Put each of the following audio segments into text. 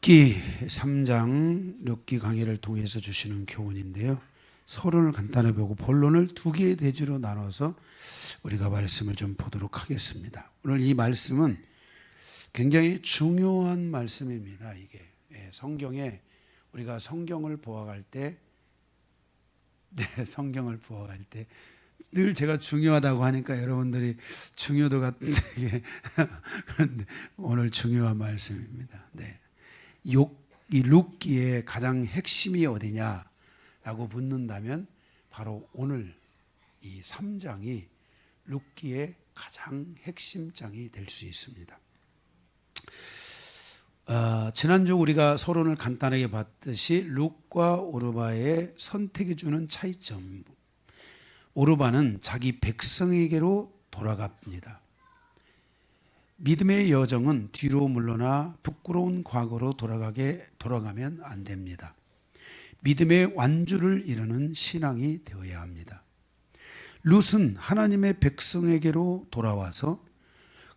룻기 3장 룻기 강의를 통해서 주시는 교훈인데요. 서론을 간단히 보고 본론을 두 개의 대주로 나눠서 우리가 말씀을 좀 보도록 하겠습니다. 오늘 이 말씀은 굉장히 중요한 말씀입니다. 이게 성경에 우리가 성경을 보아갈 때 성경을 보아갈 때 늘 제가 중요하다고 하니까 여러분들이 중요도가 되게 오늘 중요한 말씀입니다. 이 룻기의 가장 핵심이 어디냐라고 묻는다면 바로 오늘 이 3장이 룻기의 가장 핵심장이 될 수 있습니다. 지난주 우리가 서론을 간단하게 봤듯이 룻과 오르바의 선택이 주는 차이점. 오르바는 자기 백성에게로 돌아갑니다. 믿음의 여정은 뒤로 물러나 부끄러운 과거로 돌아가면 안 됩니다. 믿음의 완주를 이루는 신앙이 되어야 합니다. 룻은 하나님의 백성에게로 돌아와서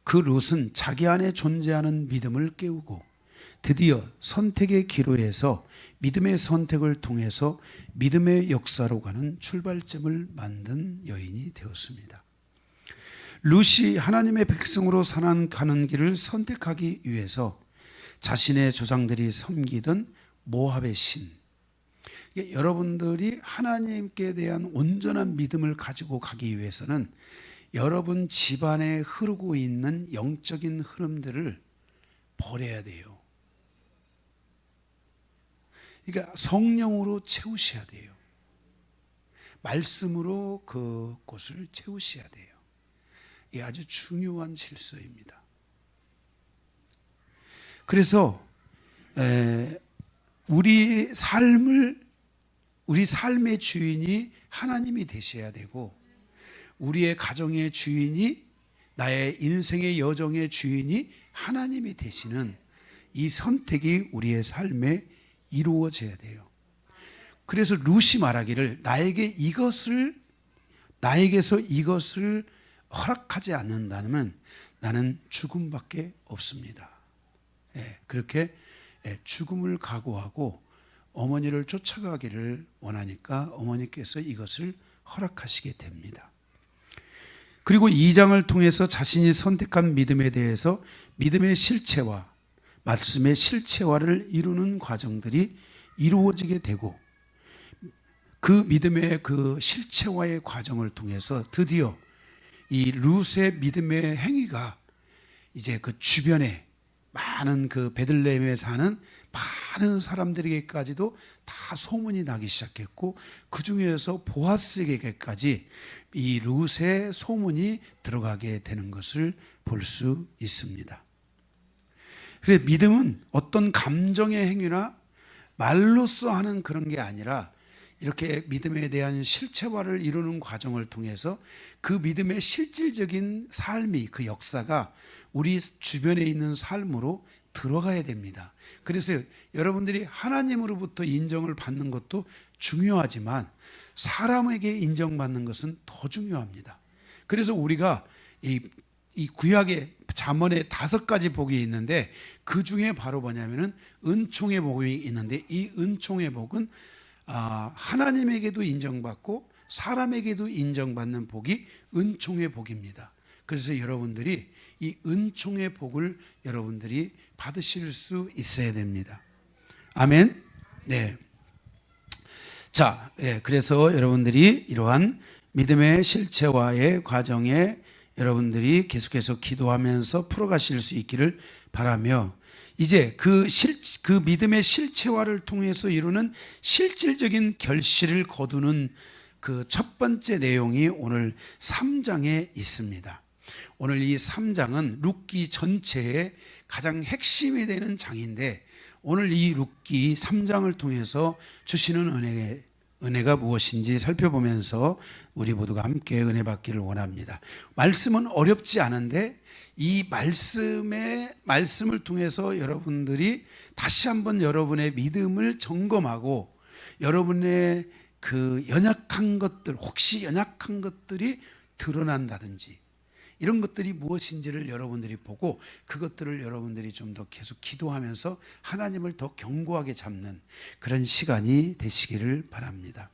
그 룻은 자기 안에 존재하는 믿음을 깨우고 드디어 선택의 기로에서 믿음의 선택을 통해서 믿음의 역사로 가는 출발점을 만든 여인이 되었습니다. 룻이 하나님의 백성으로 살아가는 길을 선택하기 위해서 자신의 조상들이 섬기던 모압의 신, 여러분들이 하나님께 대한 온전한 믿음을 가지고 가기 위해서는 여러분 집안에 흐르고 있는 영적인 흐름들을 버려야 돼요. 그러니까 성령으로 채우셔야 돼요. 말씀으로 그곳을 채우셔야 돼요. 이게 아주 중요한 질서입니다. 그래서 우리 삶의 주인이 하나님이 되셔야 되고, 우리의 가정의 주인이, 나의 인생의 여정의 주인이 하나님이 되시는 이 선택이 우리의 삶에 이루어져야 돼요. 그래서 룻이 말하기를 나에게서 이것을 허락하지 않는다면 나는 죽음밖에 없습니다. 그렇게 죽음을 각오하고 어머니를 쫓아가기를 원하니까 어머니께서 이것을 허락하시게 됩니다. 그리고 2장을 통해서 자신이 선택한 믿음에 대해서 믿음의 실체와 말씀의 실체화를 이루는 과정들이 이루어지게 되고, 그 믿음의 그 실체화의 과정을 통해서 드디어 이 룻의 믿음의 행위가 이제 그 주변에 많은 그 베들레헴에 사는 많은 사람들에게까지도 다 소문이 나기 시작했고, 그 중에서 보아스에게까지 이 룻의 소문이 들어가게 되는 것을 볼 수 있습니다. 그래, 믿음은 어떤 감정의 행위나 말로써 하는 그런 게 아니라 이렇게 믿음에 대한 실체화를 이루는 과정을 통해서 그 믿음의 실질적인 삶이, 그 역사가 우리 주변에 있는 삶으로 들어가야 됩니다. 그래서 여러분들이 하나님으로부터 인정을 받는 것도 중요하지만 사람에게 인정받는 것은 더 중요합니다. 그래서 우리가 이 구약의 잠언에 5가지 복이 있는데, 그 중에 바로 뭐냐면은 은총의 복이 있는데, 이 은총의 복은 하나님에게도 인정받고 사람에게도 인정받는 복이 은총의 복입니다. 그래서 여러분들이 이 은총의 복을 여러분들이 받으실 수 있어야 됩니다. 아멘. 네. 자, 그래서 여러분들이 이러한 믿음의 실체화의 과정에 여러분들이 계속해서 기도하면서 풀어가실 수 있기를 바라며, 이제 그 믿음의 실체화를 통해서 이루는 실질적인 결실을 거두는 그 첫 번째 내용이 오늘 3장에 있습니다. 오늘 이 3장은 룻기 전체의 가장 핵심이 되는 장인데, 오늘 이 룻기 3장을 통해서 주시는 은혜가 무엇인지 살펴보면서 우리 모두가 함께 은혜 받기를 원합니다. 말씀은 어렵지 않은데 이 말씀을 통해서 여러분들이 다시 한번 여러분의 믿음을 점검하고, 여러분의 그 연약한 것들, 혹시 연약한 것들이 드러난다든지 이런 것들이 무엇인지를 여러분들이 보고 그것들을 여러분들이 좀 더 계속 기도하면서 하나님을 더 견고하게 잡는 그런 시간이 되시기를 바랍니다.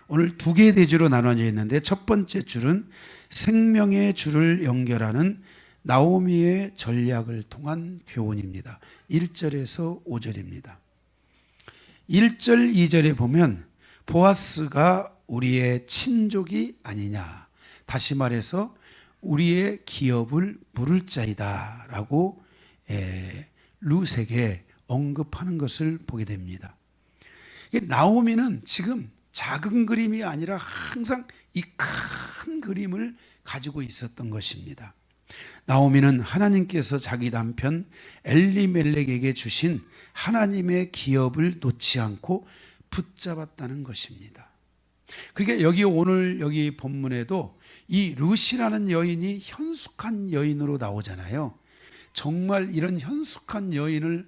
오늘 두 개의 대주로 나눠져 있는데 첫 번째 줄은 생명의 줄을 연결하는 나오미의 전략을 통한 교훈입니다. 1절에서 5절입니다. 1절, 2절에 보면 보아스가 우리의 친족이 아니냐, 다시 말해서 우리의 기업을 물을 자이다 라고 룻에게 언급하는 것을 보게 됩니다. 나오미는 지금 작은 그림이 아니라 항상 이 큰 그림을 가지고 있었던 것입니다. 나오미는 하나님께서 자기 남편 엘리멜렉에게 주신 하나님의 기업을 놓지 않고 붙잡았다는 것입니다. 그러니까 여기 오늘 여기 본문에도 이 룻이라는 여인이 현숙한 여인으로 나오잖아요. 정말 이런 현숙한 여인을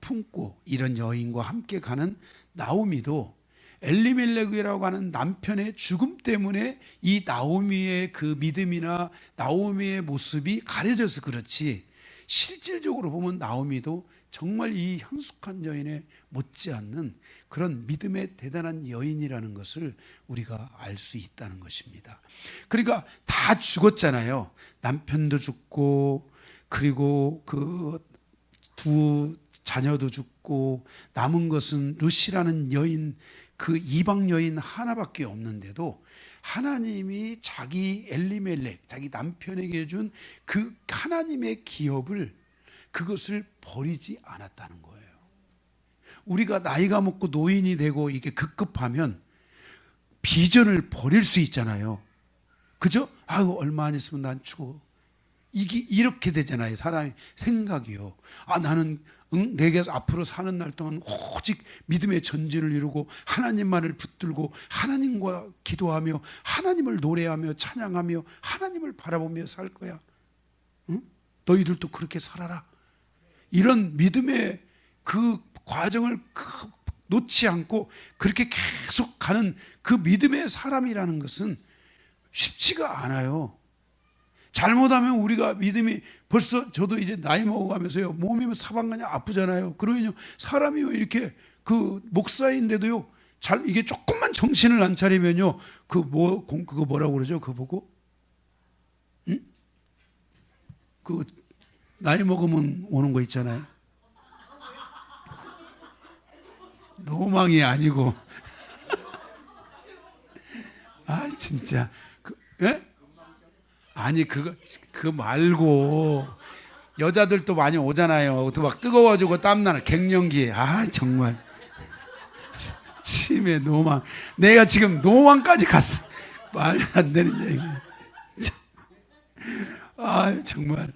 품고 이런 여인과 함께 가는 나오미도 엘리멜렉이라고 하는 남편의 죽음 때문에 이 나오미의 그 믿음이나 나오미의 모습이 가려져서 그렇지, 실질적으로 보면 나오미도 정말 이 현숙한 여인에 못지않는 그런 믿음의 대단한 여인이라는 것을 우리가 알 수 있다는 것입니다. 그러니까 다 죽었잖아요. 남편도 죽고 그리고 그 두 자녀도 죽고 남은 것은 룻이라는 여인, 그 이방 여인 하나밖에 없는데도 하나님이 자기 엘리멜렉, 자기 남편에게 준 그 하나님의 기업을, 그것을 버리지 않았다는 거예요. 우리가 나이가 먹고 노인이 되고 이게 급급하면 비전을 버릴 수 있잖아요. 그죠? 아유, 얼마 안 있으면 난 죽어. 이게 이렇게 되잖아요. 사람의 생각이요. 아, 나는 내게 앞으로 사는 날 동안 오직 믿음의 전진을 이루고 하나님만을 붙들고 하나님과 기도하며 하나님을 노래하며 찬양하며 하나님을 바라보며 살 거야. 응? 너희들도 그렇게 살아라. 이런 믿음의 그 과정을 놓지 않고 그렇게 계속 가는 그 믿음의 사람이라는 것은 쉽지가 않아요. 잘못하면 우리가 믿음이, 벌써 저도 이제 나이 먹어가면서요, 몸이 사방간이 아프잖아요. 그러면요, 사람이 이렇게 그 목사인데도요, 이게 조금만 정신을 안 차리면요, 그거 뭐라고 그러죠? 그거 보고? 응? 그 나이 먹으면 오는 거 있잖아요. 노망이 아니고. 아, 진짜. 예? 아니, 그거 말고, 여자들도 많이 오잖아요. 또 막 뜨거워지고 땀나는 갱년기. 아, 정말. 치매, 노망. 내가 지금 노망까지 갔어. 말이 안 되는 얘기. 아, 정말.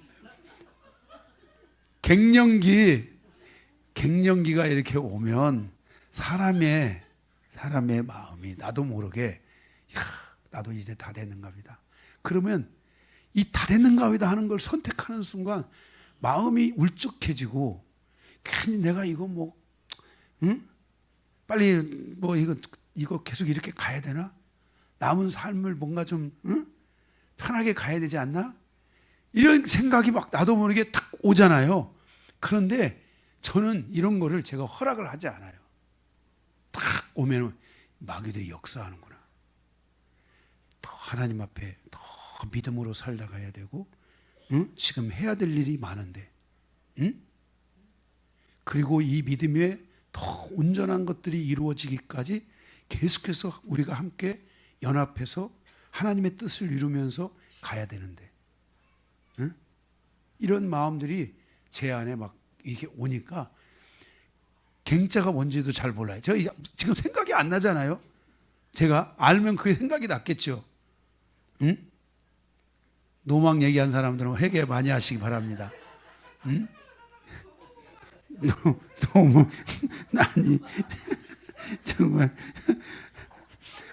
갱년기가 이렇게 오면 사람의 마음이 나도 모르게, 나도 이제 다 됐는가 보다. 그러면 이 다 됐는가 보다 하는 걸 선택하는 순간 마음이 울적해지고, 괜히 내가 이거 뭐, 응? 빨리 뭐 이거 계속 이렇게 가야 되나? 남은 삶을 뭔가 좀, 응? 편하게 가야 되지 않나? 이런 생각이 막 나도 모르게 탁 오잖아요. 그런데 저는 이런 거를 제가 허락을 하지 않아요. 탁 오면 마귀들이 역사하는구나. 더 하나님 앞에 더 믿음으로 살다 가야 되고, 응? 지금 해야 될 일이 많은데, 응? 그리고 이 믿음에 더 온전한 것들이 이루어지기까지 계속해서 우리가 함께 연합해서 하나님의 뜻을 이루면서 가야 되는데, 응? 이런 마음들이 제 안에 막 이렇게 오니까 갱자가 뭔지도 잘 몰라요. 제가 지금 생각이 안 나잖아요. 제가 알면 그게 생각이 났겠죠. 응? 노망 얘기한 사람들은 회개 많이 하시기 바랍니다. 응? 너무 아니 정말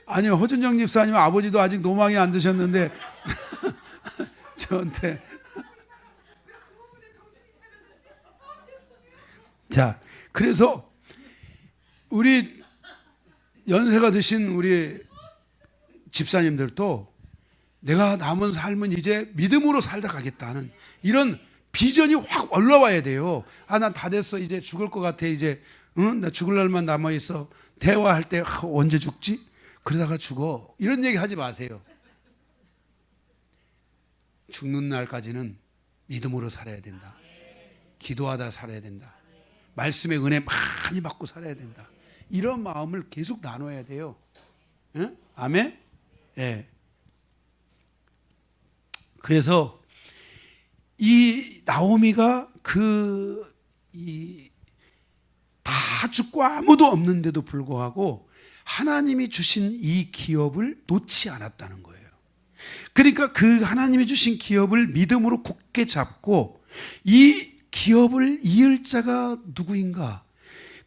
아니요, 허준정 집사님 아버지도 아직 노망이 안 드셨는데 저한테 자, 그래서 우리 연세가 드신 우리 집사님들도 내가 남은 삶은 이제 믿음으로 살다 가겠다는 이런 비전이 확 올라와야 돼요. 아, 난 다 됐어. 이제 죽을 것 같아. 이제 나 죽을 날만 남아 있어. 대화할 때 언제 죽지? 그러다가 죽어. 이런 얘기 하지 마세요. 죽는 날까지는 믿음으로 살아야 된다. 기도하다 살아야 된다. 말씀의 은혜 많이 받고 살아야 된다. 이런 마음을 계속 나눠야 돼요. 응? 아멘? 예. 그래서 이 나오미가 다 죽고 아무도 없는데도 불구하고 하나님이 주신 이 기업을 놓지 않았다는 거예요. 그러니까 그 하나님이 주신 기업을 믿음으로 굳게 잡고 이 기업을 이을 자가 누구인가?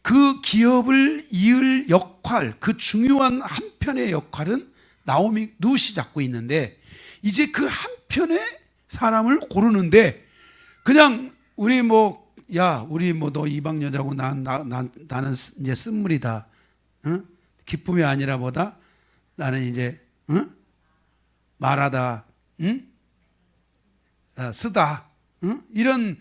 그 기업을 이을 역할, 그 중요한 한편의 역할은 나오미 룻이 잡고 있는데 이제 그 한편의 사람을 고르는데 그냥 우리 너 이방 여자고 나는 이제 쓴물이다. 응? 기쁨이 아니라 뭐다? 나는 이제 말하다, 응? 쓰다, 응? 이런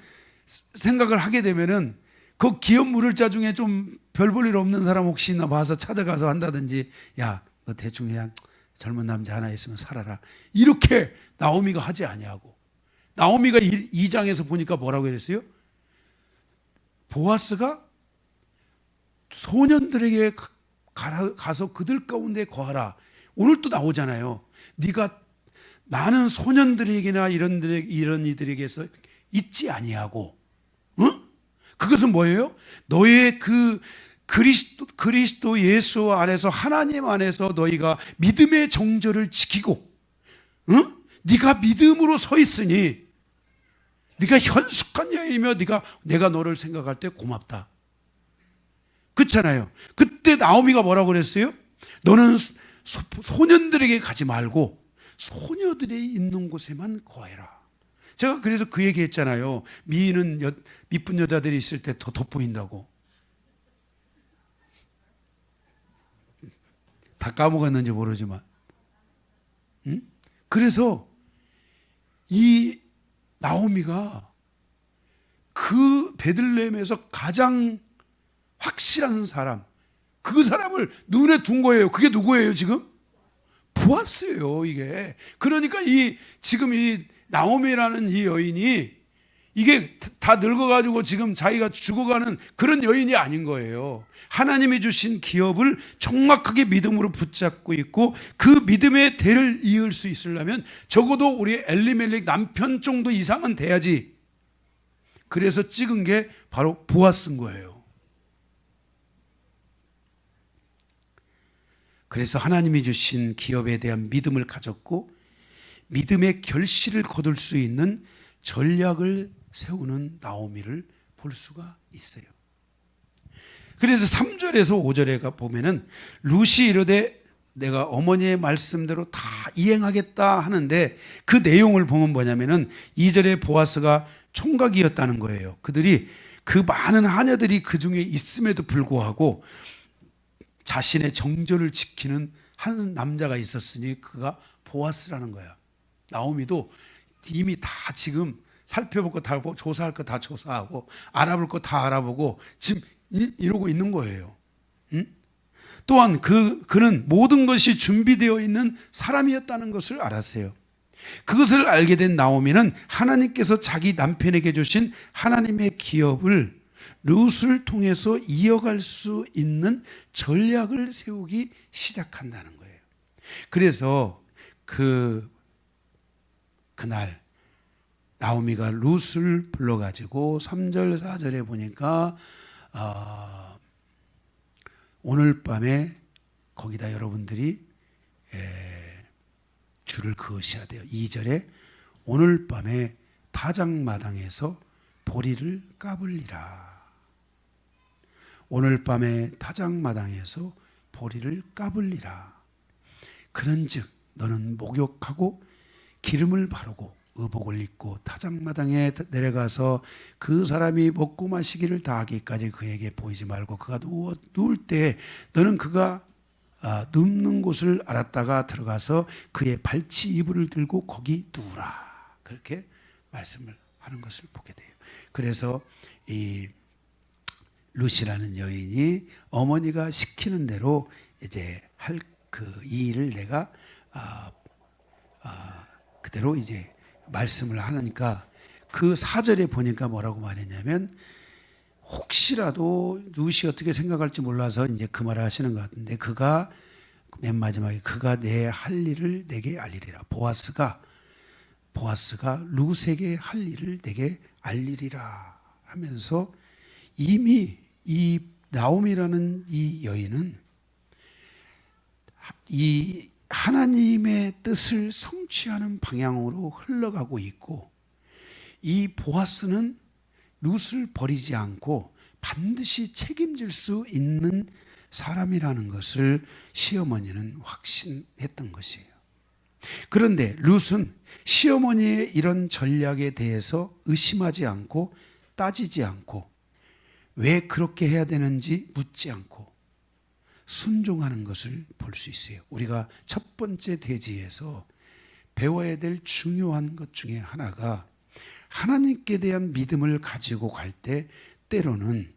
생각을 하게 되면은 그 기업 물을 자 중에 좀 별 볼 일 없는 사람 혹시나 봐서 찾아가서 한다든지, 야, 너 대충 그냥 젊은 남자 하나 있으면 살아라. 이렇게 나오미가 하지 아니하고, 나오미가 2장에서 보니까 뭐라고 그랬어요? 보아스가 소년들에게 가서 그들 가운데 거하라. 오늘 또 나오잖아요. 나는 소년들에게나 이런 이들에게서 있지 아니하고, 응? 그것은 뭐예요? 너의 그 그리스도 예수 안에서 하나님 안에서 너희가 믿음의 정절을 지키고, 응? 네가 믿음으로 서 있으니 네가 현숙한 여인이며 내가 너를 생각할 때 고맙다. 그렇잖아요. 그때 나오미가 뭐라고 그랬어요? 너는 소년들에게 가지 말고 소녀들이 있는 곳에만 거해라. 제가 그래서 그 얘기 했잖아요. 미인은 이쁜 여자들이 있을 때 더 돋보인다고. 다 까먹었는지 모르지만. 응? 그래서 이 나오미가 그 베들레헴에서 가장 확실한 사람, 그 사람을 눈에 둔 거예요. 그게 누구예요 지금? 보았어요 이게. 그러니까 지금 이 나오미라는 이 여인이 이게 다 늙어가지고 지금 자기가 죽어가는 그런 여인이 아닌 거예요. 하나님이 주신 기업을 정확하게 믿음으로 붙잡고 있고 그 믿음의 대를 이을 수 있으려면 적어도 우리 엘리멜렉 남편 정도 이상은 돼야지. 그래서 찍은 게 바로 보아스인 거예요. 그래서 하나님이 주신 기업에 대한 믿음을 가졌고 믿음의 결실을 거둘 수 있는 전략을 세우는 나오미를 볼 수가 있어요. 그래서 3절에서 5절에 보면은 룻이 이르되 내가 어머니의 말씀대로 다 이행하겠다 하는데 그 내용을 보면 뭐냐면은 2절에 보아스가 총각이었다는 거예요. 그들이 그 많은 하녀들이 그 중에 있음에도 불구하고 자신의 정절을 지키는 한 남자가 있었으니 그가 보아스라는 거야. 나오미도 이미 다 지금 살펴볼 거 다 보고 조사할 거 다 조사하고 알아볼 거 다 알아보고 지금 이러고 있는 거예요. 응? 또한 그는 모든 것이 준비되어 있는 사람이었다는 것을 알았어요. 그것을 알게 된 나오미는 하나님께서 자기 남편에게 주신 하나님의 기업을 룻을 통해서 이어갈 수 있는 전략을 세우기 시작한다는 거예요. 그래서 그날 나오미가 룻을 불러가지고 3절 4절에 보니까 오늘 밤에 거기다 여러분들이 줄을 그으셔야 돼요. 2절에 오늘 밤에 타작마당에서 보리를 까불리라. 오늘 밤에 타작마당에서 보리를 까불리라. 그런즉 너는 목욕하고 기름을 바르고 의복을 입고 타작마당에 내려가서 그 사람이 먹고 마시기를 다 하기까지 그에게 보이지 말고 그가 누울 때 너는 그가 눕는 곳을 알았다가 들어가서 그의 발치 이불을 들고 거기 누우라. 그렇게 말씀을 하는 것을 보게 돼요. 그래서 이 룻이라는 여인이 어머니가 시키는 대로 이제 할 이 일을 내가 그대로 이제 말씀을 하니까 그 4절에 보니까 뭐라고 말했냐면 혹시라도 룻이 어떻게 생각할지 몰라서 이제 그 말을 하시는 것 같은데 그가 맨 마지막에 그가 내 할 일을 내게 알리리라. 보아스가 룻에게 할 일을 내게 알리리라 하면서 이미 이 나오미라는 이 여인은 이 하나님의 뜻을 성취하는 방향으로 흘러가고 있고 이 보아스는 룻을 버리지 않고 반드시 책임질 수 있는 사람이라는 것을 시어머니는 확신했던 것이에요. 그런데 룻은 시어머니의 이런 전략에 대해서 의심하지 않고 따지지 않고 왜 그렇게 해야 되는지 묻지 않고 순종하는 것을 볼 수 있어요. 우리가 첫 번째 대지에서 배워야 될 중요한 것 중에 하나가 하나님께 대한 믿음을 가지고 갈 때 때로는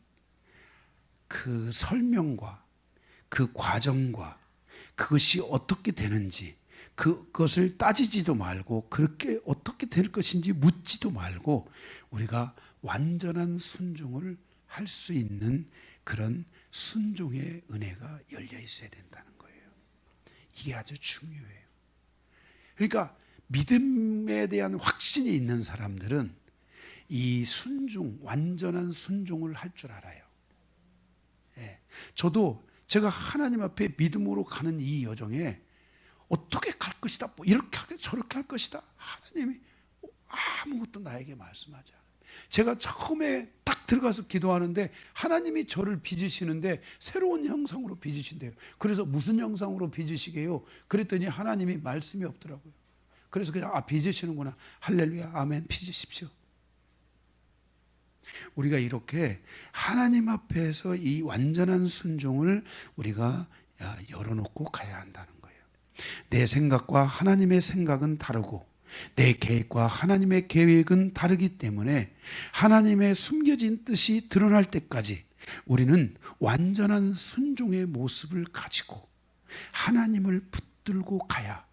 그 설명과 그 과정과 그것이 어떻게 되는지 그것을 따지지도 말고 그렇게 어떻게 될 것인지 묻지도 말고 우리가 완전한 순종을 할 수 있는 그런 순종의 은혜가 열려 있어야 된다는 거예요. 이게 아주 중요해요. 그러니까 믿음에 대한 확신이 있는 사람들은 이 순종, 완전한 순종을 할 줄 알아요. 예. 저도 제가 하나님 앞에 믿음으로 가는 이 여정에 어떻게 갈 것이다, 뭐 이렇게 할 저렇게 할 것이다, 하나님이 아무것도 나에게 말씀하지 않아요. 제가 처음에 딱 들어가서 기도하는데 하나님이 저를 빚으시는데 새로운 형상으로 빚으신대요. 그래서 무슨 형상으로 빚으시게요? 그랬더니 하나님이 말씀이 없더라고요. 그래서 그냥 빚으시는구나. 할렐루야, 아멘, 빚으십시오. 우리가 이렇게 하나님 앞에서 이 완전한 순종을 우리가 열어놓고 가야 한다는 거예요. 내 생각과 하나님의 생각은 다르고 내 계획과 하나님의 계획은 다르기 때문에 하나님의 숨겨진 뜻이 드러날 때까지 우리는 완전한 순종의 모습을 가지고 하나님을 붙들고 가야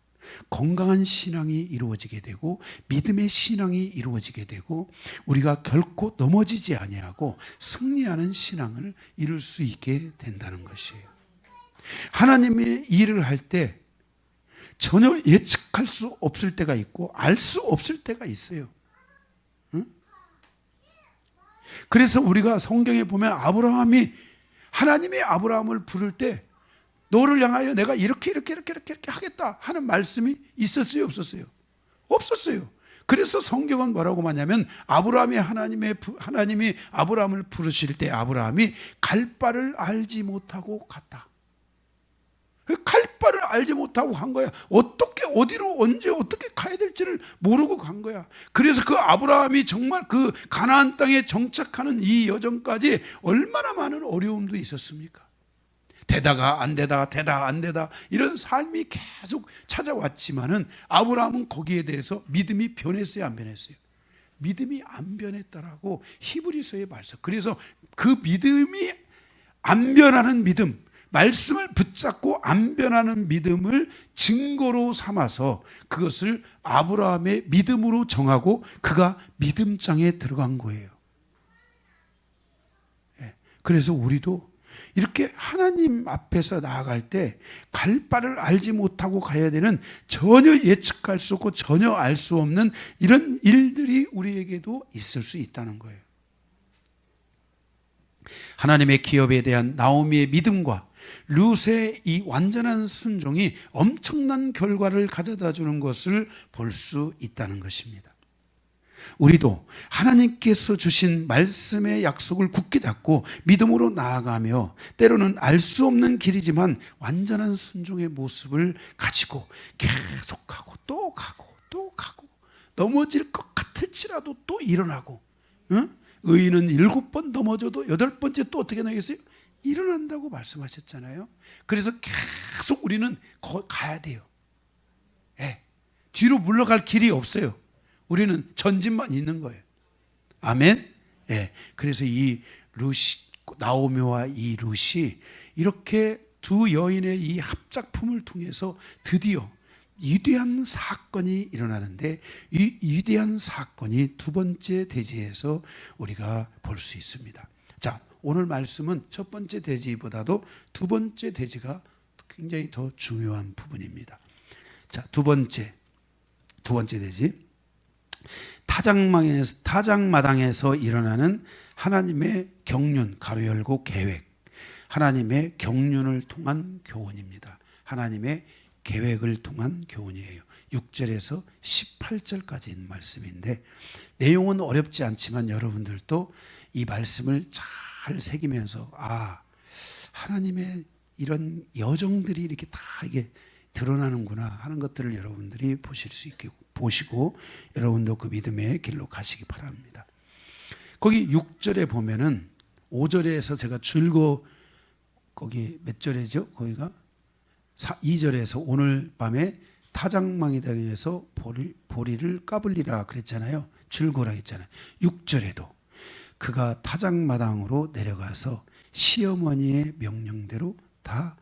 건강한 신앙이 이루어지게 되고 믿음의 신앙이 이루어지게 되고 우리가 결코 넘어지지 아니하고 승리하는 신앙을 이룰 수 있게 된다는 것이에요. 하나님의 일을 할 때 전혀 예측할 수 없을 때가 있고 알 수 없을 때가 있어요. 응? 그래서 우리가 성경에 보면 하나님이 아브라함을 부를 때 너를 향하여 내가 이렇게 하겠다 하는 말씀이 있었어요, 없었어요? 없었어요. 그래서 성경은 뭐라고 말하냐면 하나님이 아브라함을 부르실 때 아브라함이 갈 바를 알지 못하고 갔다. 갈 바를 알지 못하고 간 거야. 어떻게 어디로 언제 어떻게 가야 될지를 모르고 간 거야. 그래서 그 아브라함이 정말 그 가나안 땅에 정착하는 이 여정까지 얼마나 많은 어려움도 있었습니까? 되다가 안 되다 이런 삶이 계속 찾아왔지만은 아브라함은 거기에 대해서 믿음이 변했어요, 안 변했어요? 믿음이 안 변했다라고 히브리서에 말씀. 그래서 그 믿음이 안 변하는 믿음, 말씀을 붙잡고 안 변하는 믿음을 증거로 삼아서 그것을 아브라함의 믿음으로 정하고 그가 믿음장에 들어간 거예요. 그래서 우리도 이렇게 하나님 앞에서 나아갈 때 갈 바를 알지 못하고 가야 되는 전혀 예측할 수 없고 전혀 알 수 없는 이런 일들이 우리에게도 있을 수 있다는 거예요. 하나님의 기업에 대한 나오미의 믿음과 룻의 이 완전한 순종이 엄청난 결과를 가져다 주는 것을 볼 수 있다는 것입니다. 우리도 하나님께서 주신 말씀의 약속을 굳게 잡고 믿음으로 나아가며 때로는 알 수 없는 길이지만 완전한 순종의 모습을 가지고 계속하고 또 가고 넘어질 것 같을지라도 또 일어나고, 의인은 7번 넘어져도 8번째 또 어떻게 나겠어요? 일어난다고 말씀하셨잖아요. 그래서 계속 우리는 가야 돼요. 예. 뒤로 물러갈 길이 없어요. 우리는 전진만 있는 거예요. 아멘. 예. 그래서 이 나오미와 이 룻이 이렇게 두 여인의 이 합작품을 통해서 드디어 위대한 사건이 일어나는데, 이 위대한 사건이 두 번째 대지에서 우리가 볼 수 있습니다. 자, 오늘 말씀은 첫 번째 대지보다도 두 번째 대지가 굉장히 더 중요한 부분입니다. 자, 두 번째 대지. 타작마당에서 일어나는 하나님의 경륜, 가로 열고 계획. 하나님의 경륜을 통한 교훈입니다. 하나님의 계획을 통한 교훈이에요. 6절에서 18절까지 있는 말씀인데, 내용은 어렵지 않지만 여러분들도 이 말씀을 잘 새기면서 하나님의 이런 여정들이 이렇게 다 이게 드러나는구나 하는 것들을 여러분들이 보실 수 있게 보시고 여러분도 그 믿음의 길로 가시기 바랍니다. 거기 6절에 보면은 5절에서 제가 거기 몇 절이죠? 거기가 2절에서 오늘 밤에 타작마당에서 보리를 까불리라 그랬잖아요. 줄거라 했잖아요. 6절에도 그가 타작마당으로 내려가서 시어머니의 명령대로 다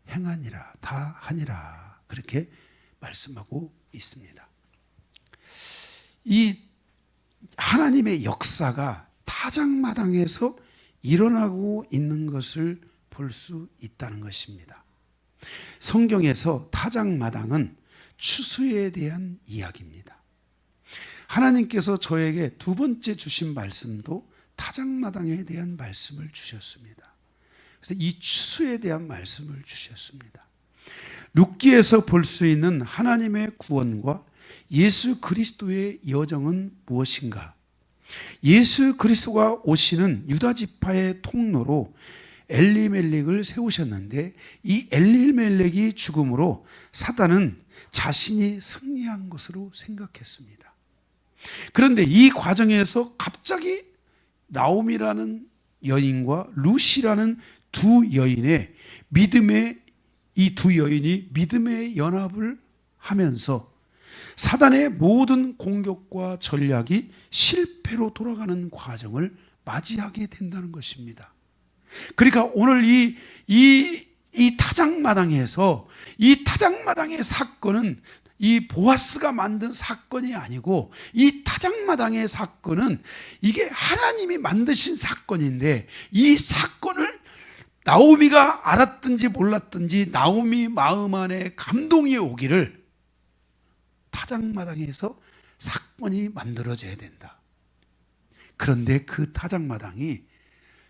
행하니라, 다 하니라, 그렇게 말씀하고 있습니다. 이 하나님의 역사가 타작마당에서 일어나고 있는 것을 볼 수 있다는 것입니다. 성경에서 타작마당은 추수에 대한 이야기입니다. 하나님께서 저에게 두 번째 주신 말씀도 타작마당에 대한 말씀을 주셨습니다. 그래서 이 추수에 대한 말씀을 주셨습니다. 룻기에서 볼 수 있는 하나님의 구원과 예수 그리스도의 여정은 무엇인가? 예수 그리스도가 오시는 유다 지파의 통로로 엘리멜렉을 세우셨는데, 이 엘리멜렉이 죽음으로 사단은 자신이 승리한 것으로 생각했습니다. 그런데 이 과정에서 갑자기 나오미라는 여인과 룻이라는 두 여인의 이 두 여인이 믿음의 연합을 하면서 사단의 모든 공격과 전략이 실패로 돌아가는 과정을 맞이하게 된다는 것입니다. 그러니까 오늘 이 타작마당에서, 이 타작마당의 사건은 이 보아스가 만든 사건이 아니고, 이 타작마당의 사건은 이게 하나님이 만드신 사건인데, 이 사건을 나오미가 알았든지 몰랐든지 나오미 마음 안에 감동이 오기를 타작마당에서 사건이 만들어져야 된다. 그런데 그 타작마당이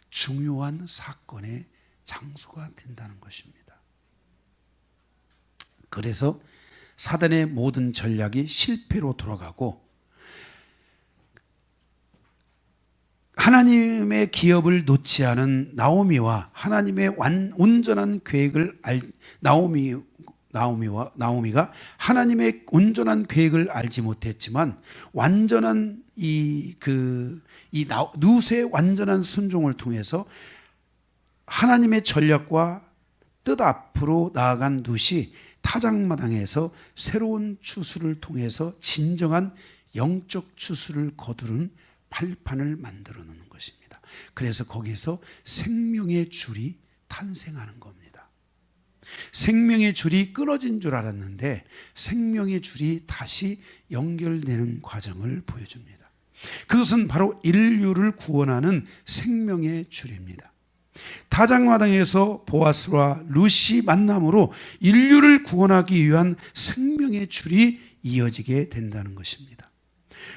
중요한 사건의 장소가 된다는 것입니다. 그래서 사단의 모든 전략이 실패로 돌아가고 하나님의 기업을 놓지 않은 나오미와 하나님의 온전한 계획을 나오미가 하나님의 온전한 계획을 알지 못했지만 완전한 룻의 완전한 순종을 통해서 하나님의 전략과 뜻 앞으로 나아간 룻이 타작마당에서 새로운 추수를 통해서 진정한 영적 추수를 거두는 발판을 만들어 놓는 것입니다. 그래서 거기서 생명의 줄이 탄생하는 겁니다. 생명의 줄이 끊어진 줄 알았는데 생명의 줄이 다시 연결되는 과정을 보여줍니다. 그것은 바로 인류를 구원하는 생명의 줄입니다. 타작마당에서 보아스와 룻이 만남으로 인류를 구원하기 위한 생명의 줄이 이어지게 된다는 것입니다.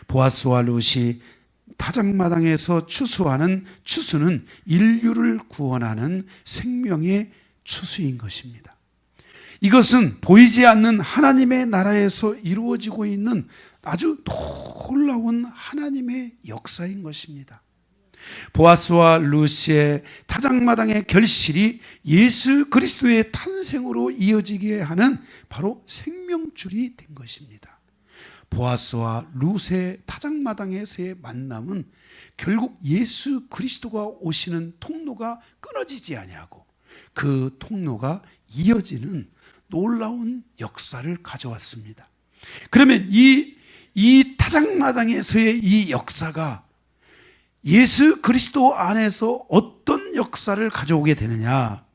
보아스와 룻이 타작마당에서 추수하는 추수는 인류를 구원하는 생명의 추수인 것입니다. 이것은 보이지 않는 하나님의 나라에서 이루어지고 있는 아주 놀라운 하나님의 역사인 것입니다. 보아스와 룻의 타작마당의 결실이 예수 그리스도의 탄생으로 이어지게 하는 바로 생명줄이 된 것입니다. 보아스와 룻의 타작마당에서의 만남은 결국 예수 그리스도가 오시는 통로가 끊어지지 아니하고 그 통로가 이어지는 놀라운 역사를 가져왔습니다. 그러면 이 타작마당에서의 이 역사가 예수 그리스도 안에서 어떤 역사를 가져오게 되느냐?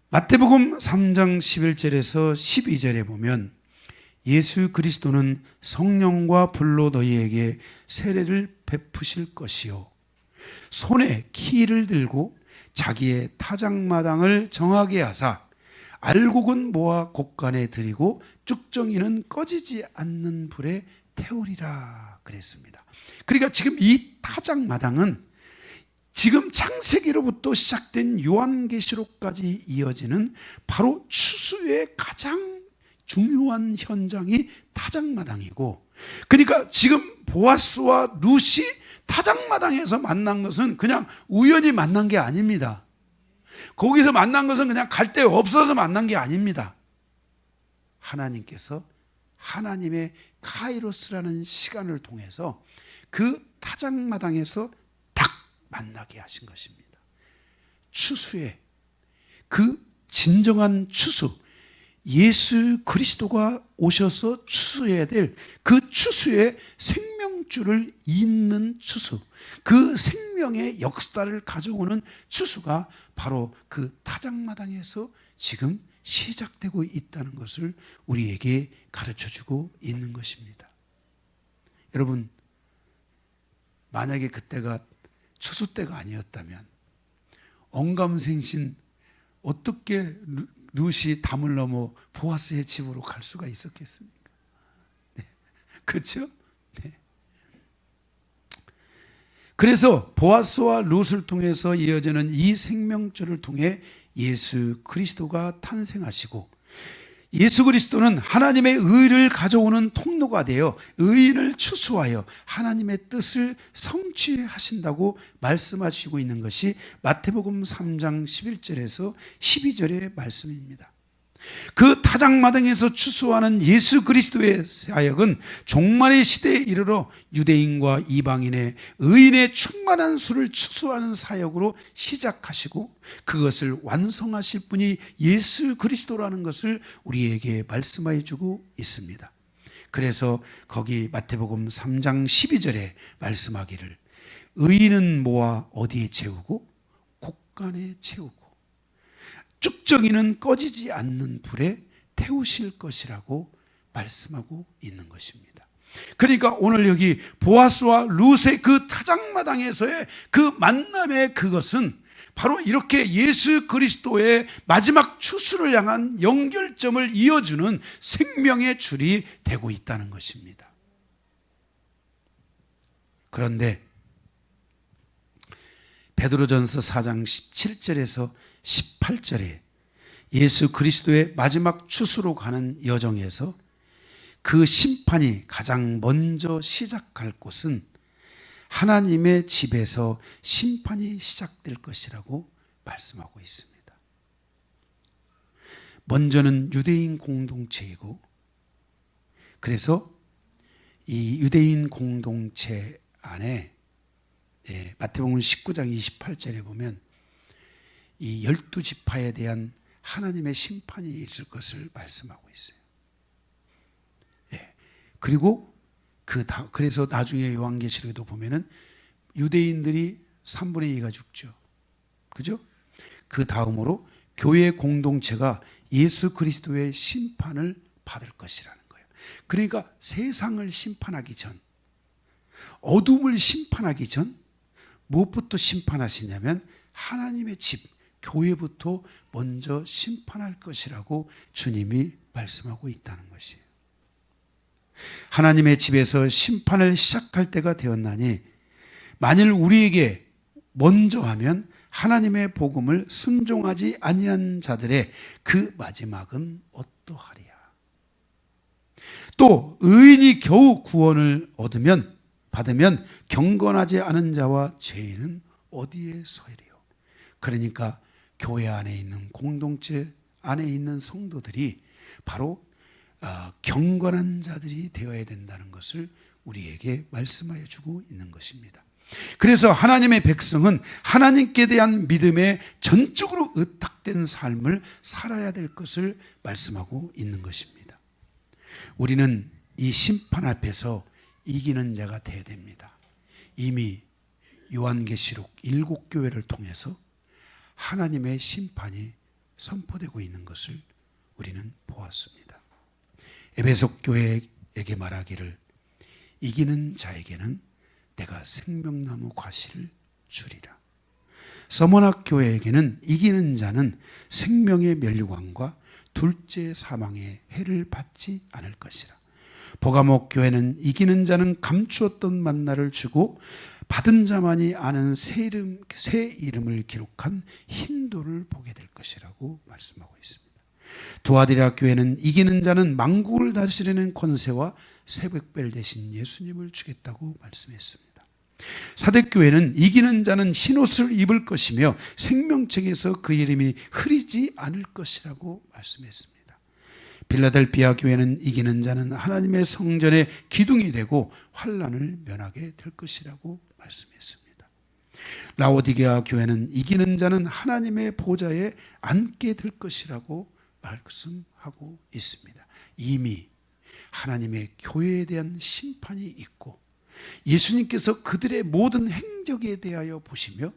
마태복음 3장 11절에서 12절에 보면 예수 그리스도는 성령과 불로 너희에게 세례를 베푸실 것이요 손에 키를 들고 자기의 타작마당을 정하게 하사 알곡은 모아 곡간에 들이고 쭉정이는 꺼지지 않는 불에 태우리라 그랬습니다. 그러니까 지금 이 타작마당은 지금 창세기로부터 시작된 요한계시록까지 이어지는 바로 추수의 가장 중요한 현장이 타작마당이고, 그러니까 지금 보아스와 룻이 타작마당에서 만난 것은 그냥 우연히 만난 게 아닙니다. 거기서 만난 것은 그냥 갈 데 없어서 만난 게 아닙니다. 하나님께서 하나님의 카이로스라는 시간을 통해서 그 타작마당에서 딱 만나게 하신 것입니다. 추수의 그 진정한 추수, 예수 그리스도가 오셔서 추수해야 될 그 추수의 생명줄을 잇는 추수, 그 생명의 역사를 가져오는 추수가 바로 그 타작마당에서 지금 시작되고 있다는 것을 우리에게 가르쳐주고 있는 것입니다. 여러분, 만약에 그때가 추수 때가 아니었다면 언감생신 어떻게 룻이 담을 넘어 보아스의 집으로 갈 수가 있었겠습니까? 네. 그렇죠? 네. 그래서 보아스와 룻을 통해서 이어지는 이 생명줄을 통해 예수 그리스도가 탄생하시고, 예수 그리스도는 하나님의 의를 가져오는 통로가 되어 의인을 추수하여 하나님의 뜻을 성취하신다고 말씀하시고 있는 것이 마태복음 3장 11절에서 12절의 말씀입니다. 그 타작마당에서 추수하는 예수 그리스도의 사역은 종말의 시대에 이르러 유대인과 이방인의 의인의 충만한 수를 추수하는 사역으로 시작하시고 그것을 완성하실 분이 예수 그리스도라는 것을 우리에게 말씀해 주고 있습니다. 그래서 거기 마태복음 3장 12절에 말씀하기를 의인은 모아 어디에 채우고 곡간에 채우고 쭉정이는 꺼지지 않는 불에 태우실 것이라고 말씀하고 있는 것입니다. 그러니까 오늘 여기 보아스와 룻의 그 타작마당에서의 그 만남의 그것은 바로 이렇게 예수 그리스도의 마지막 추수를 향한 연결점을 이어주는 생명의 줄이 되고 있다는 것입니다. 그런데 베드로전서 4장 17절에서 18절에 예수 그리스도의 마지막 추수로 가는 여정에서 그 심판이 가장 먼저 시작할 곳은 하나님의 집에서 심판이 시작될 것이라고 말씀하고 있습니다. 먼저는 유대인 공동체이고, 그래서 이 유대인 공동체 안에 마태복음 19장 28절에 보면 이 12지파에 대한 하나님의 심판이 있을 것을 말씀하고 있어요. 그리고 그래서 나중에 요한계시록에도 보면은 유대인들이 3분의 2가 죽죠. 그죠? 그 다음으로 교회 공동체가 예수 그리스도의 심판을 받을 것이라는 거예요. 그러니까 세상을 심판하기 전, 어둠을 심판하기 전 무엇부터 심판하시냐면 하나님의 집, 교회부터 먼저 심판할 것이라고 주님이 말씀하고 있다는 것이에요. 하나님의 집에서 심판을 시작할 때가 되었나니 만일 우리에게 먼저 하면 하나님의 복음을 순종하지 아니한 자들의 그 마지막은 어떠하리야. 또 의인이 겨우 구원을 받으면 경건하지 않은 자와 죄인은 어디에 서리요. 그러니까 교회 안에 있는 공동체 안에 있는 성도들이 바로 경건한 자들이 되어야 된다는 것을 우리에게 말씀하여 주고 있는 것입니다. 그래서 하나님의 백성은 하나님께 대한 믿음에 전적으로 의탁된 삶을 살아야 될 것을 말씀하고 있는 것입니다. 우리는 이 심판 앞에서 이기는 자가 되어야 됩니다. 이미 요한계시록 7교회를 통해서 하나님의 심판이 선포되고 있는 것을 우리는 보았습니다. 에베소 교회에게 말하기를 이기는 자에게는 내가 생명나무 과실을 주리라. 서머나 교회에게는 이기는 자는 생명의 면류관과 둘째 사망의 해를 받지 않을 것이라. 버가목 교회는 이기는 자는 감추었던 만나를 주고 받은 자만이 아는 새 이름을 기록한 흰돌을 보게 될 것이라고 말씀하고 있습니다. 두아디라 교회는 이기는 자는 만국을 다스리는 권세와 새벽별 대신 예수님을 주겠다고 말씀했습니다. 사대교회는 이기는 자는 흰옷을 입을 것이며 생명책에서 그 이름이 흐리지 않을 것이라고 말씀했습니다. 빌라델비아 교회는 이기는 자는 하나님의 성전의 기둥이 되고 환난을 면하게 될 것이라고 말씀했습니다. 라오디게아 교회는 이기는 자는 하나님의 보좌에 앉게 될 것이라고 말씀하고 있습니다. 이미 하나님의 교회에 대한 심판이 있고 예수님께서 그들의 모든 행적에 대하여 보시며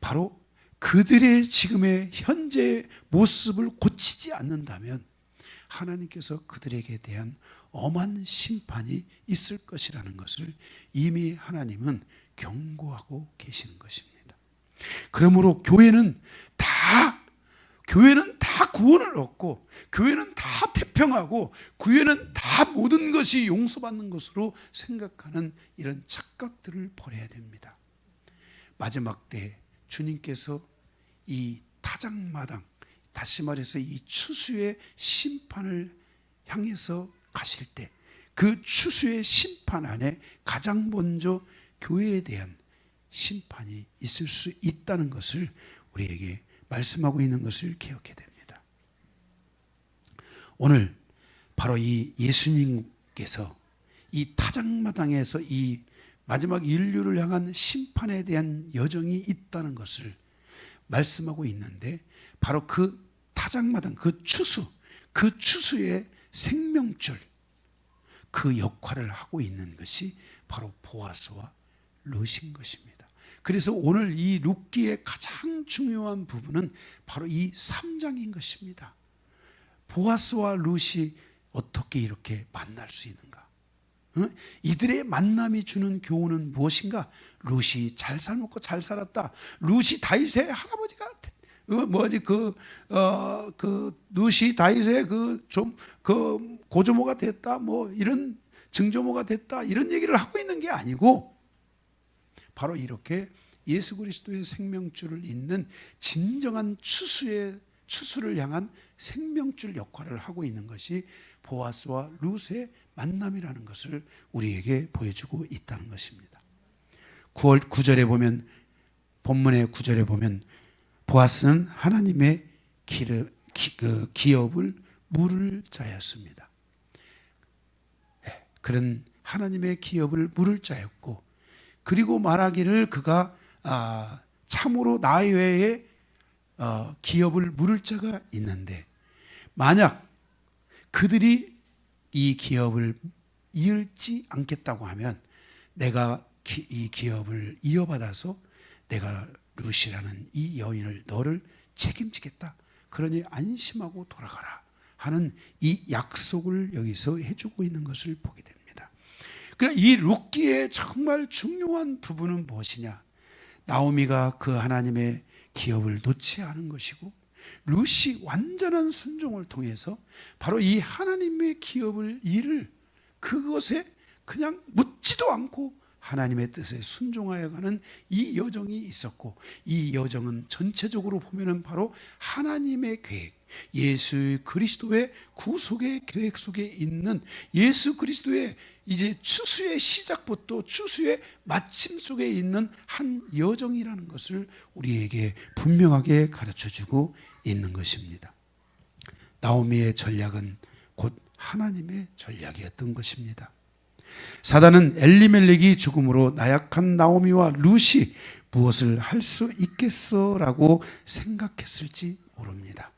바로 그들의 지금의 현재 모습을 고치지 않는다면 하나님께서 그들에게 대한 엄한 심판이 있을 것이라는 것을 이미 하나님은 경고하고 계시는 것입니다. 그러므로 교회는 다 구원을 얻고 교회는 다 태평하고 교회는 다 모든 것이 용서받는 것으로 생각하는 이런 착각들을 버려야 됩니다. 마지막 때 주님께서 이 타작마당, 다시 말해서 이 추수의 심판을 향해서 가실 때 그 추수의 심판 안에 가장 먼저 교회에 대한 심판이 있을 수 있다는 것을 우리에게 말씀하고 있는 것을 기억해야 됩니다. 오늘 바로 이 예수님께서 이 타작마당에서 이 마지막 인류를 향한 심판에 대한 여정이 있다는 것을 말씀하고 있는데 바로 그 타작마당, 그 추수의 생명줄, 그 역할을 하고 있는 것이 바로 보아스와 룻인 것입니다. 그래서 오늘 이 룻기의 가장 중요한 부분은 바로 이 3장인 것입니다. 보아스와 룻이 어떻게 이렇게 만날 수 있는가? 이들의 만남이 주는 교훈은 무엇인가? 룻이 잘 살먹고 잘 살았다. 룻이 다윗의 할아버지가 룻이 다윗의 고조모가 됐다. 뭐 이런 증조모가 됐다. 이런 얘기를 하고 있는 게 아니고 바로 이렇게 예수 그리스도의 생명줄을 잇는 진정한 추수를 향한 생명줄 역할을 하고 있는 것이 보아스와 룻의 만남이라는 것을 우리에게 보여주고 있다는 것입니다. 9절에 보면, 본문의 9절에 보면 보아스는 하나님의 기업을 물을 자였습니다. 그런 하나님의 기업을 물을 자였고, 그리고 말하기를 그가 참으로 나 외에 기업을 물을 자가 있는데 만약 그들이 이 기업을 이을지 않겠다고 하면 내가 이 기업을 이어받아서 내가 룻이라는 이 여인을 너를 책임지겠다. 그러니 안심하고 돌아가라 하는 이 약속을 여기서 해주고 있는 것을 보게 됩니다. 그러니까 이 룻기의 정말 중요한 부분은 무엇이냐? 나오미가 그 하나님의 기업을 놓지 않은 것이고 룻이 완전한 순종을 통해서 바로 이 하나님의 기업을 이룰 그것에 그냥 묻지도 않고 하나님의 뜻에 순종하여 가는 이 여정이 있었고, 이 여정은 전체적으로 보면은 바로 하나님의 계획, 예수 그리스도의 구속의 계획 속에 있는 예수 그리스도의 이제 추수의 시작부터 추수의 마침 속에 있는 한 여정이라는 것을 우리에게 분명하게 가르쳐주고 있는 것입니다. 나오미의 전략은 곧 하나님의 전략이었던 것입니다. 사단은 엘리멜렉이 죽음으로 나약한 나오미와 룻이 무엇을 할 수 있겠어라고 생각했을지 모릅니다.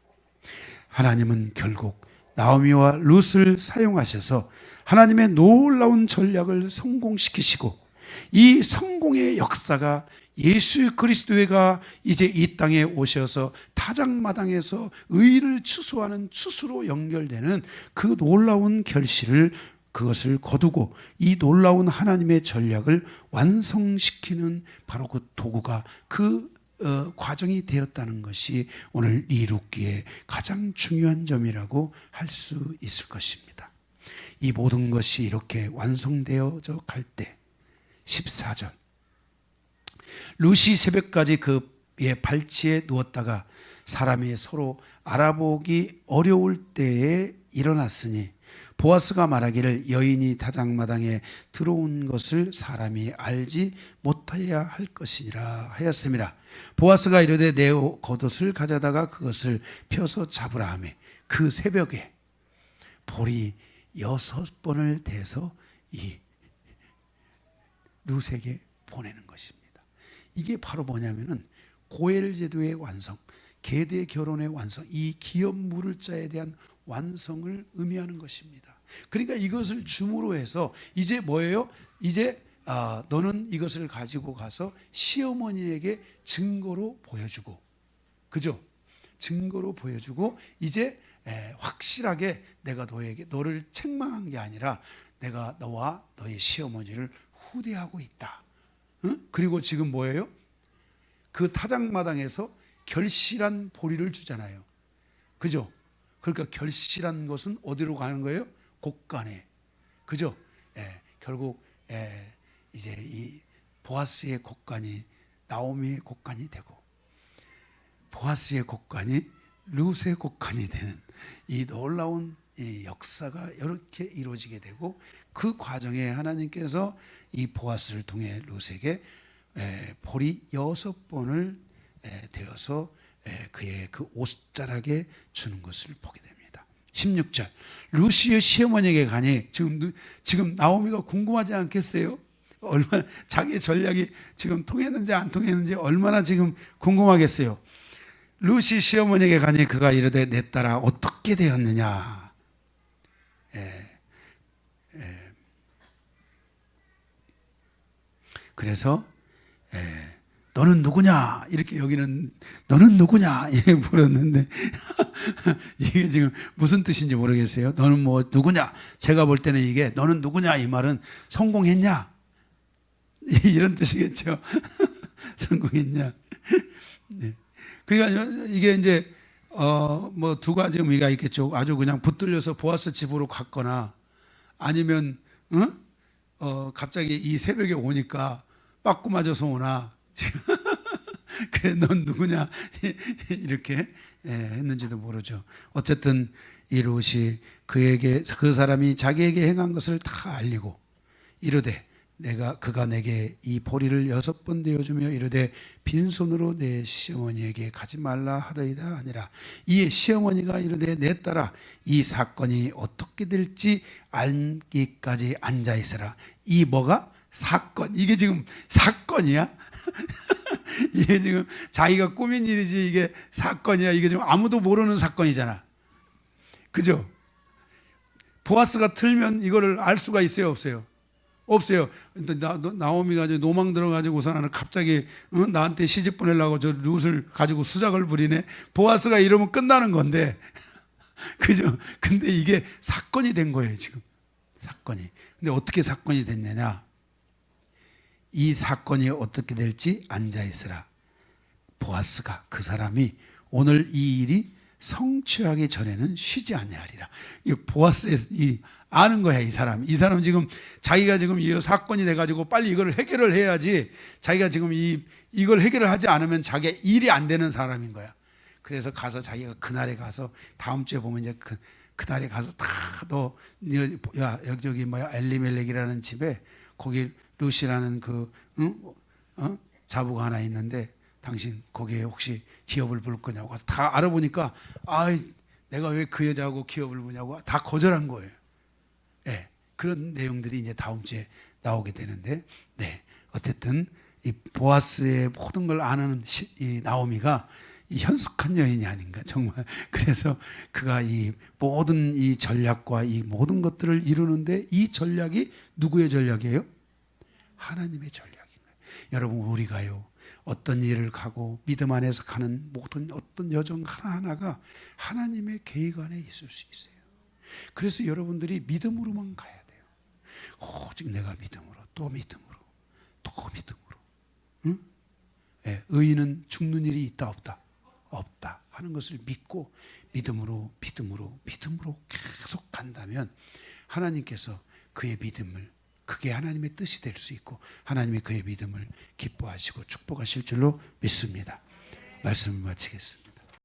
하나님은 결국 나오미와 룻을 사용하셔서 하나님의 놀라운 전략을 성공시키시고, 이 성공의 역사가 예수 그리스도가 이제 이 땅에 오셔서 타작마당에서 의를 추수하는 추수로 연결되는 그 놀라운 결실을, 그것을 거두고 이 놀라운 하나님의 전략을 완성시키는 바로 그 도구가, 그 과정이 되었다는 것이 오늘 이 룻기의 가장 중요한 점이라고 할 수 있을 것입니다. 이 모든 것이 이렇게 완성되어져 갈 때 14절, 룻이 새벽까지 그의 발치에 누웠다가 사람이 서로 알아보기 어려울 때에 일어났으니 보아스가 말하기를 여인이 타작마당에 들어온 것을 사람이 알지 못하여야 할 것이니라 하였습니다. 보아스가 이르되 내 겉옷을 가져다가 그것을 펴서 잡으라 하매 그 새벽에 볼이 6번을 대서 이 룻에게 보내는 것입니다. 이게 바로 뭐냐면은 고엘 제도의 완성, 계대 결혼의 완성, 이 기업 물을 자에 대한 완성을 의미하는 것입니다. 그러니까 이것을 줌으로 해서 이제 뭐예요? 이제 너는 이것을 가지고 가서 시어머니에게 증거로 보여주고, 그죠? 증거로 보여주고 이제 확실하게 내가 너를 책망한 게 아니라 내가 너와 너의 시어머니를 후대하고 있다. 응? 그리고 지금 뭐예요? 그 타작마당에서 결실한 보리를 주잖아요. 그죠? 그러니까 결실한 것은 어디로 가는 거예요? 곡간에. 그죠? 결국 이제 이 보아스의 곡간이 나오미의 곡간이 되고, 보아스의 곡간이 룻의 곡간이 되는 이 놀라운 이 역사가 이렇게 이루어지게 되고, 그 과정에 하나님께서 이 보아스를 통해 룻에게 볼이 6번을 되어서 그의 그 옷자락에 주는 것을 보게 됩니다. 16절, 룻이 시어머니에게 가니, 지금 나오미가 궁금하지 않겠어요? 얼마나 자기 전략이 지금 통했는지 안 통했는지 얼마나 지금 궁금하겠어요. 룻이 시어머니에게 가니 그가 이르되 내 딸아 어떻게 되었느냐. 그래서 너는 누구냐 이렇게, 여기는 너는 누구냐 이렇게 물었는데 이게 지금 무슨 뜻인지 모르겠어요. 너는 뭐 누구냐. 제가 볼 때는 이게 너는 누구냐 이 말은 성공했냐 이런 뜻이겠죠. 성공했냐. 네. 그러니까 이게 이제 뭐 두 가지 의미가 있겠죠. 아주 그냥 붙들려서 보아스 집으로 갔거나, 아니면 갑자기 이 새벽에 오니까 빠꾸 맞아서 오나 그래 넌 누구냐 이렇게 했는지도 모르죠. 어쨌든 이 룻이 그 사람이 자기에게 행한 것을 다 알리고 이르되 그가 내게 이 보리를 6번 되어주며 이르되 빈손으로 내 시어머니에게 가지 말라 하더이다 아니라, 이에 시어머니가 이르되 내 딸아 이 사건이 어떻게 될지 알기까지 앉아 있으라. 이 뭐가 사건, 이게 지금 사건이야? 이게 지금 자기가 꾸민 일이지 이게 사건이야? 이게 지금 아무도 모르는 사건이잖아. 그죠? 보아스가 틀면 이거를 알 수가 있어요, 없어요? 없어요. 나오미가 노망 들어가지고서는 갑자기 나한테 시집 보내려고 저 룻을 가지고 수작을 부리네. 보아스가 이러면 끝나는 건데, 그죠? 근데 이게 사건이 된 거예요, 지금. 사건이. 근데 어떻게 사건이 됐느냐? 이 사건이 어떻게 될지 앉아있으라. 보아스가, 그 사람이 오늘 이 일이 성취하기 전에는 쉬지 아니하리라. 이 보아스의 아는 거야, 이 사람. 이 사람 지금 자기가 지금 이 사건이 돼가지고 빨리 이걸 해결을 해야지, 자기가 지금 이걸 해결을 하지 않으면 자기 일이 안 되는 사람인 거야. 그래서 가서 자기가 그날에 가서, 다음 주에 보면 이제 그날에 가서 다 너 여기 뭐야 엘리멜렉이라는 집에 거기 룻이라는 자부가 하나 있는데 당신 거기에 혹시 기업을 부를 거냐고 가서 다 알아보니까 내가 왜 그 여자하고 기업을 보냐고 다 거절한 거예요. 예, 그런 내용들이 이제 다음 주에 나오게 되는데, 네, 어쨌든 이 보아스의 모든 걸 아는 이 나오미가 이 현숙한 여인이 아닌가 정말. 그래서 그가 이 모든 이 전략과 이 모든 것들을 이루는데 이 전략이 누구의 전략이에요? 하나님의 전략인 거예요. 여러분, 우리가요 어떤 일을 가고 믿음 안에서 가는 모든 어떤 여정 하나하나가 하나님의 계획 안에 있을 수 있어요. 그래서 여러분들이 믿음으로만 가야 돼요. 오직 내가 믿음으로, 또 믿음으로, 또 믿음으로. 응? 예, 의인은 죽는 일이 있다 없다? 없다 하는 것을 믿고 믿음으로 계속 간다면 하나님께서 그의 믿음을, 그게 하나님의 뜻이 될 수 있고 하나님이 그의 믿음을 기뻐하시고 축복하실 줄로 믿습니다. 말씀을 마치겠습니다.